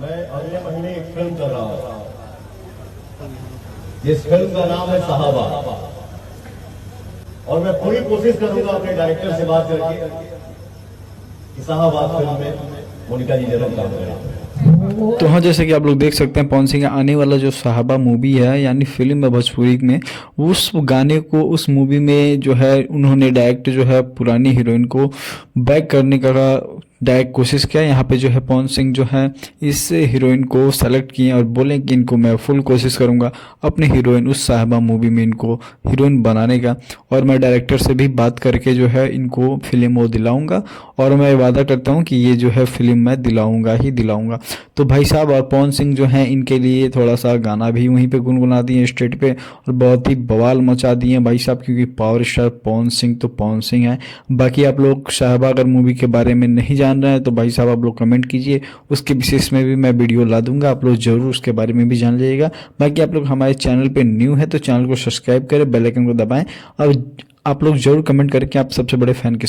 मैं अगले महीने एक फिल्म कर रहा हूं, जिस फिल्म का नाम है साहबा, और मैं पूरी कोशिश करूंगा अपने डायरेक्टर से बात करके कि साहबा फिल्म में मोनिका जी जरूर काम करें। तो हाँ, जैसे कि आप लोग देख सकते हैं पवन सिंह का आने वाला जो साहबा मूवी है यानी फिल्म है भोजपुरी में, उस गाने को उस मूवी में जो है उन्होंने डायरेक्ट जो है पुरानी हीरोइन को बैक करने का डायरेक्ट कोशिश किया। यहाँ पे जो है पवन सिंह जो है इस हीरोइन को सेलेक्ट किए और बोले कि इनको मैं फुल कोशिश करूँगा अपने हीरोइन उस साहबा मूवी में इनको हीरोइन बनाने का, और मैं डायरेक्टर से भी बात करके जो है इनको फिल्म वो दिलाऊंगा, और मैं वादा करता हूँ कि ये जो है फिल्म मैं दिलाऊंगा ही दिलाऊंगा। तो भाई साहब और पवन सिंह जो हैं इनके लिए थोड़ा सा गाना भी वहीं पे गुनगुना दिए स्टेज पे, और बहुत ही बवाल मचा दिए भाई साहब, क्योंकि पावर स्टार पवन सिंह तो पवन सिंह है। बाकी आप लोग साहबा अगर मूवी के बारे में नहीं जान रहे हैं तो भाई साहब आप लोग कमेंट कीजिए, उसके विशेष में भी मैं वीडियो ला दूंगा, आप लोग जरूर उसके बारे में भी जान लीजिएगा। बाकी आप लोग हमारे चैनल पे न्यू है तो चैनल को सब्सक्राइब करें, बेल आइकन को दबाएं, और आप लोग जरूर कमेंट करके आप सबसे बड़े फैन किस